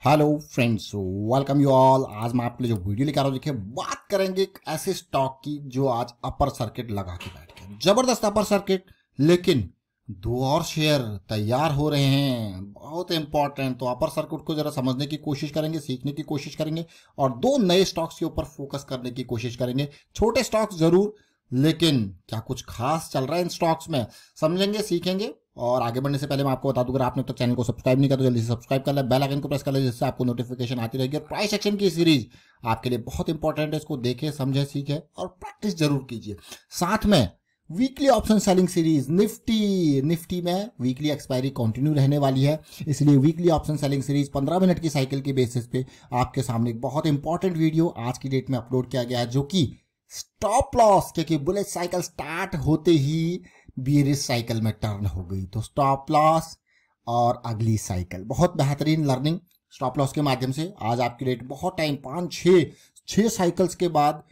Hello friends, welcome you all. आज मैं आपके लिए जो वीडियो लेकर आ रहा हूँ, देखिए बात करेंगे एक ऐसे स्टॉक की जो आज अपर सर्किट लगा के बैठ गया, जबरदस्त अपर सर्किट। लेकिन दो और शेयर तैयार हो रहे हैं, बहुत इंपॉर्टेंट। तो अपर सर्किट को जरा समझने की कोशिश करेंगे, सीखने की कोशिश करेंगे और दो नए स्टॉक्स के ऊपर फोकस करने की कोशिश करेंगे। छोटे स्टॉक्स जरूर, लेकिन क्या कुछ खास चल रहा है इन स्टॉक्स में, समझेंगे, सीखेंगे। और आगे बढ़ने से पहले मैं आपको बता दूं, अगर आपने अब तक चैनल को सब्सक्राइब नहीं किया तो जल्दी से सब्सक्राइब कर ले, बेल आइकन को प्रेस कर ले, जिससे आपको नोटिफिकेशन आती रहेगी। और प्राइस एक्शन की सीरीज आपके लिए बहुत इंपॉर्टेंट है, इसको देखें, समझें, सीखें और प्रैक्टिस जरूर कीजिए। साथ में weekly option selling series Nifty में वीकली एक्सपायरी कंटिन्यू रहने वाली है, इसलिए weekly option selling series 15 minute की साइकिल के बेसिस पे आपके सामने एक बहुत इंपॉर्टेंट वीडियो आज की डेट में अपलोड किया गया है, जो कि स्टॉप लॉस, क्योंकि बुलेट साइकिल स्टार्ट होते ही बेयरिश साइकिल में टर्न हो गई, तो स्टॉप लॉस और अगली साइकिल बहुत बेहतरीन लर्निंग स्टॉप लॉस के माध्यम से। आज आपकी डेट बहुत टाइम 5-6 साइकिल्स के बाद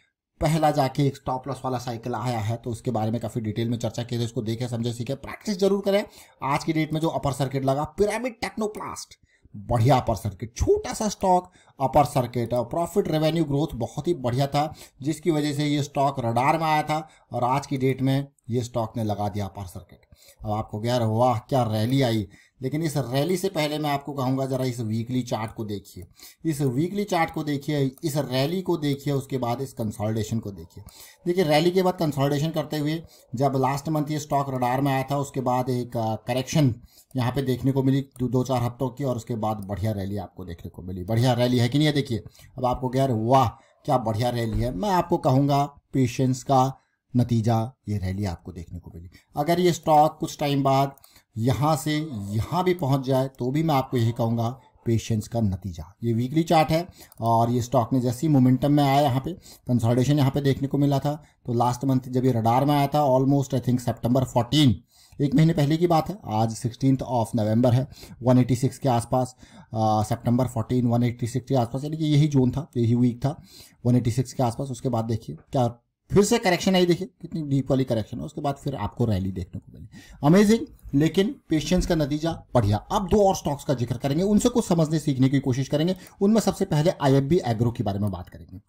पहला जाके एक स्टॉप लॉस वाला साइकिल आया है, तो उसके बारे में काफी डिटेल में चर्चा की, तो इसको देखें, समझे, सीखे, प्रैक्टिस जरूर करें। आज की डेट में जो अपर सर्किट लगा, पिरामिड टेक्नोप्लास्ट, बढ़िया अपर सर्किट, छोटा सा स्टॉक, अपर सर्किट और प्रॉफिट रेवेन्यू ग्रोथ बहुत ही बढ़िया था, जिसकी वजह से ये स्टॉक रडार में आया था और आज की डेट में ये स्टॉक ने लगा दिया अपर सर्किट। अब आपको यार वाह क्या रैली आई, लेकिन इस रैली से पहले मैं आपको कहूंगा जरा इस वीकली चार्ट को देखिए, इस वीकली चार्ट को देखिए, इस रैली को देखिए, उसके बाद इस कंसोलिडेशन को देखिए। देखिए रैली के बाद कंसोलिडेशन करते हुए जब लास्ट मंथ ये स्टॉक रडार में आया था, उसके बाद एक करेक्शन यहाँ पे देखने को मिली 2-4 हफ्तों की, और उसके बाद बढ़िया रैली आपको देखने को मिली। बढ़िया रैली है कि नहीं है? देखिए अब आपको यार वाह क्या बढ़िया रैली है। मैं आपको कहूँगा पेशेंस का नतीजा ये रैली आपको देखने को मिली। अगर ये स्टॉक कुछ टाइम बाद यहाँ से यहाँ भी पहुँच जाए तो भी मैं आपको यही कहूँगा पेशेंस का नतीजा। ये वीकली चार्ट है और ये स्टॉक ने जैसी मोमेंटम में आया, यहाँ पे कंसोलिडेशन यहाँ पे देखने को मिला था, तो लास्ट मंथ जब ये रडार में आया था, ऑलमोस्ट आई थिंक सितंबर 14, एक महीने पहले की बात है, आज 16 नवंबर है, 186 के आसपास, सितंबर 14 186 के आसपास, यानी कि यही जोन था, यही वीक था 186 के आसपास। उसके बाद देखिए क्या फिर से करेक्शन आई, देखिए कितनी डीप वाली करेक्शन है, उसके बाद फिर आपको रैली देखने को मिली। अमेजिंग, लेकिन पेशेंस का नतीजा बढ़िया। अब दो और स्टॉक्स का जिक्र करेंगे, उनसे कुछ समझने सीखने की कोशिश करेंगे। उनमें सबसे पहले आईएफबी एग्रो के बारे में बात करेंगे।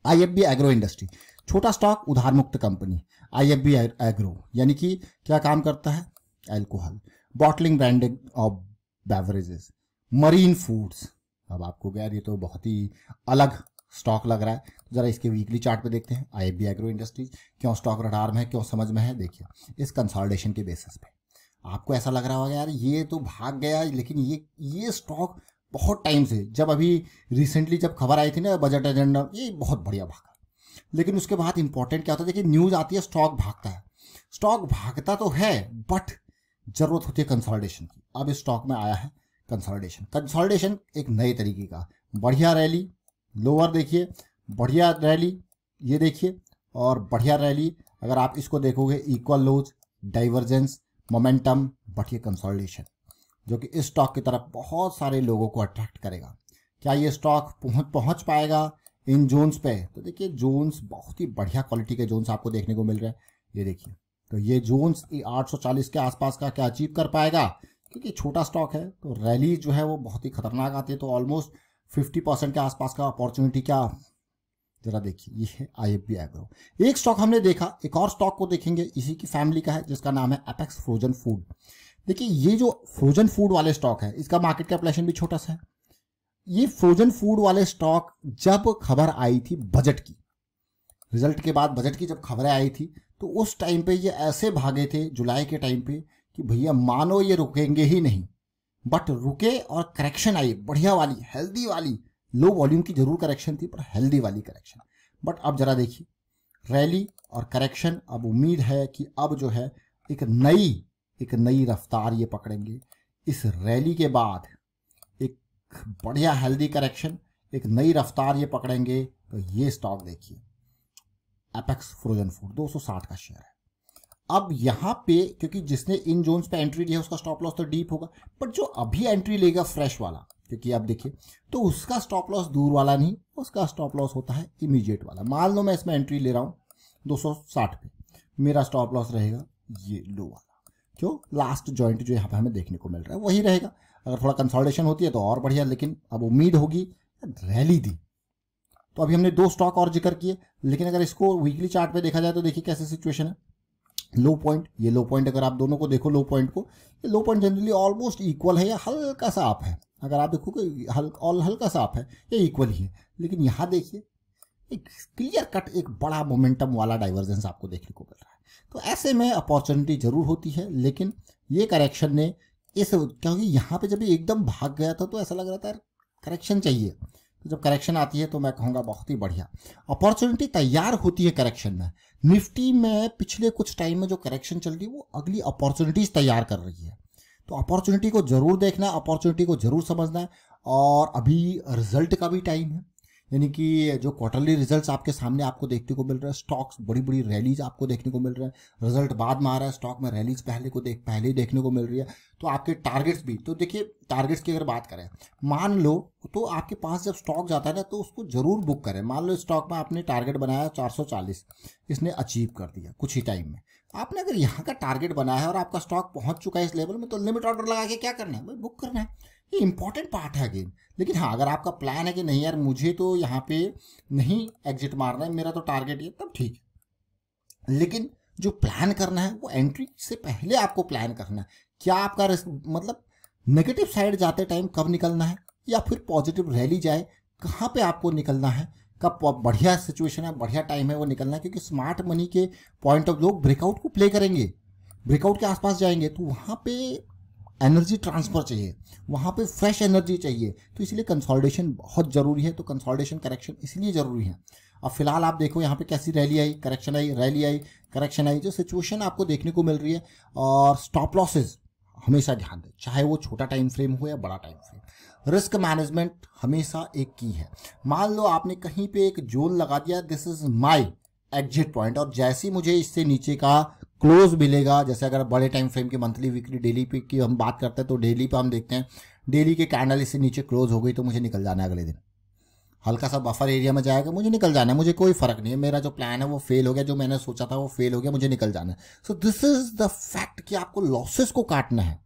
आईएफबी एग्रो इंडस्ट्री, छोटा स्टॉक, उधार मुक्त कंपनी। आईएफबी एग्रो यानी कि क्या काम करता है? Alcohol, bottling, branding of beverages, marine foods. अब आपको यार ये तो बहुत ही अलग स्टॉक लग रहा है, तो जरा इसके वीकली चार्ट पे देखते हैं। आईएफबी एग्रो इंडस्ट्रीज क्यों स्टॉक रडार में है, क्यों समझ में है? देखिए इस कंसोलिडेशन के बेसिस पे आपको ऐसा लग रहा होगा यार ये तो भाग गया, लेकिन ये स्टॉक बहुत टाइम से, जब अभी रिसेंटली जब खबर आई थी ना बजट एजेंडा, ये बहुत बढ़िया भागा। लेकिन उसके बाद इंपॉर्टेंट क्या होता है, देखिए न्यूज आती है, स्टॉक भागता है, स्टॉक भागता तो है, बट जरूरत होती है कंसोलिडेशन की। अब इस स्टॉक में आया है कंसोलिडेशन एक नए तरीके का, बढ़िया रैली, लोअर देखिए, बढ़िया रैली, ये देखिए, और बढ़िया रैली। अगर आप इसको देखोगे, इक्वल लोज, डाइवर्जेंस, मोमेंटम, बढ़िया कंसोलिडेशन, जो कि इस स्टॉक की तरफ बहुत सारे लोगों को अट्रैक्ट करेगा। क्या ये स्टॉक पहुंच पाएगा इन जोन्स पे? तो देखिए जोन्स बहुत ही बढ़िया क्वालिटी के जोन्स आपको देखने को मिल रहे हैं, ये देखिए। तो ये जोन्स 840 के आसपास का क्या अचीव कर पाएगा? क्योंकि छोटा स्टॉक है तो रैली जो है वो बहुत ही खतरनाक आती है, तो ऑलमोस्ट 50% के आसपास का अपॉर्चुनिटी क्या, जरा देखिए। ये है आईएफबी एग्रो। एक स्टॉक हमने देखा, एक और स्टॉक को देखेंगे, इसी की फैमिली का है, जिसका नाम है एपेक्स फ्रोजन फूड। देखिए ये जो फ्रोजन फूड वाले स्टॉक है, इसका मार्केट कैपिटलाइजेशन भी छोटा सा है। ये फ्रोजन फूड वाले स्टॉक जब खबर आई थी बजट की, रिजल्ट के बाद बजट की जब खबरें आई थी, तो उस टाइम पे ये ऐसे भागे थे जुलाई के टाइम पे कि भैया मानो ये रुकेंगे ही नहीं, बट रुके और करेक्शन आई, बढ़िया वाली, हेल्दी वाली, लो वॉल्यूम की जरूर करेक्शन थी पर हेल्दी वाली करेक्शन। बट अब जरा देखिए रैली और करेक्शन, अब उम्मीद है कि अब जो है एक नई रफ्तार ये पकड़ेंगे। इस रैली के बाद एक बढ़िया हेल्दी करेक्शन, एक नई रफ्तार ये पकड़ेंगे, तो ये स्टॉक देखिए एपेक्स फ्रोजन फूड 260 का शेयर है। अब यहाँ पे क्योंकि जिसने इन जोन्स पे एंट्री लिया है उसका स्टॉप लॉस तो डीप होगा, बट जो अभी एंट्री लेगा फ्रेश वाला, क्योंकि आप देखिए तो उसका स्टॉप लॉस दूर वाला नहीं, उसका स्टॉप लॉस होता है इमीडिएट वाला। मान लो मैं इसमें एंट्री ले रहा हूँ 260 पे, मेरा स्टॉप लॉस रहेगा ये लो वाला, क्यों? लास्ट जॉइंट जो यहाँ पे हमें देखने को मिल रहा है वही रहेगा। अगर थोड़ा कंसोलिडेशन होती है तो और बढ़िया, लेकिन अब उम्मीद होगी रैली दी। तो अभी हमने 2 स्टॉक और जिक्र किए, लेकिन अगर इसको वीकली चार्ट पे देखा जाए तो देखिए कैसी सिचुएशन है। लो पॉइंट, ये लो पॉइंट, अगर आप दोनों को देखो लो पॉइंट को, ये लो पॉइंट जनरली ऑलमोस्ट इक्वल है या हल्का सा अप है। अगर आप देखो कि हल्का सा अप है या इक्वल ही है, लेकिन यहाँ देखिए एक क्लियर कट एक बड़ा मोमेंटम वाला डाइवर्जेंस आपको देखने को मिल रहा है। तो ऐसे में अपॉर्चुनिटी जरूर होती है, लेकिन ये करेक्शन ने इस, क्योंकि यहाँ पे जब ये एकदम भाग गया था तो ऐसा लग रहा था करेक्शन चाहिए, तो जब करेक्शन आती है तो मैं कहूँगा बहुत ही बढ़िया अपॉर्चुनिटी तैयार होती है करेक्शन में। निफ्टी में पिछले कुछ टाइम में जो करेक्शन चल रही है वो अगली अपॉर्चुनिटीज तैयार कर रही है। तो अपॉर्चुनिटी को जरूर देखना है, अपॉर्चुनिटी को जरूर समझना है। और अभी रिजल्ट का भी टाइम है, यानी कि जो क्वार्टरली रिजल्ट्स आपके सामने आपको देखने को मिल रहा है, स्टॉक्स बड़ी बड़ी रैलीज आपको देखने को मिल रहा है, रिजल्ट बाद में आ रहा है, स्टॉक में रैलीज पहले ही देखने को मिल रही है। तो आपके टारगेट्स भी, तो देखिए टारगेट्स की अगर बात करें, मान लो तो आपके पास जब स्टॉक जाता है ना तो उसको जरूर बुक करें। मान लो स्टॉक में आपने टारगेट बनाया 440, इसने अचीव कर दिया कुछ ही टाइम में, आपने अगर यहाँ का टारगेट बनाया है और आपका स्टॉक पहुंच चुका है इस लेवल में, तो लिमिट ऑर्डर लगा के क्या करना है भाई, बुक करना है। ये इंपॉर्टेंट पार्ट है अगेन। लेकिन हाँ, अगर आपका प्लान है कि नहीं यार मुझे तो यहाँ पे नहीं एग्जिट मारना है, मेरा तो टारगेट ये, तब ठीक है। लेकिन जो प्लान करना है वो एंट्री से पहले आपको प्लान करना है। क्या आपका मतलब नेगेटिव साइड जाते टाइम कब निकलना है, या फिर पॉजिटिव रैली जाए कहाँ पे आपको निकलना है, कब बढ़िया सिचुएशन है, बढ़िया टाइम है वो निकलना है। क्योंकि स्मार्ट मनी के पॉइंट ऑफ लोग ब्रेकआउट को प्ले करेंगे, ब्रेकआउट के आसपास जाएंगे, तो वहाँ पे एनर्जी ट्रांसफर चाहिए, वहाँ पे फ्रेश एनर्जी चाहिए। तो इसलिए कंसोलिडेशन बहुत ज़रूरी है। तो कंसोलिडेशन करेक्शन इसलिए ज़रूरी है। अब फिलहाल आप देखो यहाँ पे कैसी रैली आई, करेक्शन आई, रैली आई, करेक्शन आई, जो सिचुएशन आपको देखने को मिल रही है। और स्टॉप लॉसेज हमेशा ध्यान दें, चाहे वो छोटा टाइम फ्रेम हो या बड़ा टाइम फ्रेम। रिस्क मैनेजमेंट हमेशा एक की है। मान लो आपने कहीं पे एक जोन लगा दिया, this is my exit point, और जैसे ही मुझे इससे नीचे का क्लोज मिलेगा, जैसे अगर बड़े टाइम फ्रेम के मंथली, वीकली, डेली पे की हम बात करते हैं, तो डेली पे हम देखते हैं डेली के कैंडल इससे नीचे क्लोज हो गई तो मुझे निकल जाना है अगले दिन, हल्का सा बफर एरिया में जाएगा, मुझे निकल जाना है, मुझे कोई फर्क नहीं है, मेरा जो प्लान है वो फेल हो गया, जो मैंने सोचा था वो फेल हो गया, मुझे निकल जाना है। So this is the fact कि आपको लॉसेस को काटना है,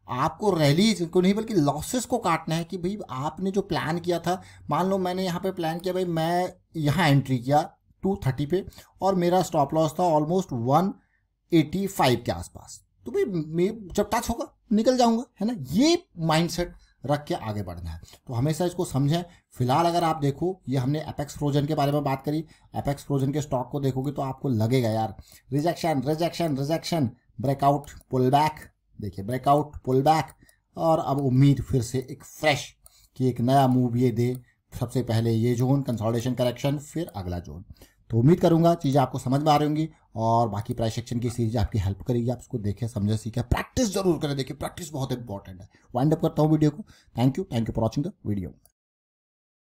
आपको रैलीज को नहीं बल्कि लॉसेस को काटना है। कि भाई आपने जो प्लान किया था, मान लो मैंने यहाँ पे प्लान किया, भाई मैं यहाँ एंट्री किया 230 पे और मेरा स्टॉप लॉस था ऑलमोस्ट 185 के आसपास, तो भाई मैं जब टच होगा निकल जाऊंगा, है ना। ये माइंडसेट रख के आगे बढ़ना है। तो हमेशा इसको समझें। फिलहाल अगर आप देखो, ये हमने एपेक्स फ्रोजन के बारे में बात करी, एपेक्स फ्रोजन के स्टॉक को देखोगे तो आपको लगेगा यार rejection rejection rejection, breakout pull back, देखिए ब्रेकआउट पुल बैक, और अब उम्मीद फिर से एक फ्रेश कि एक नया मूव ये दे। सबसे पहले ये जोन कंसोलिडेशन करेक्शन, फिर अगला जोन। तो उम्मीद करूंगा चीज़ें आपको समझ में आ रही होंगी, और बाकी प्राइस सेक्शन की सीरीज आपकी हेल्प करेगी। आप उसको देखें, समझे, सीखें, प्रैक्टिस जरूर करें। देखिए प्रैक्टिस बहुत इंपॉर्टेंट है। वाइंड अप करता हूँ वीडियो को। Thank you for watching the video.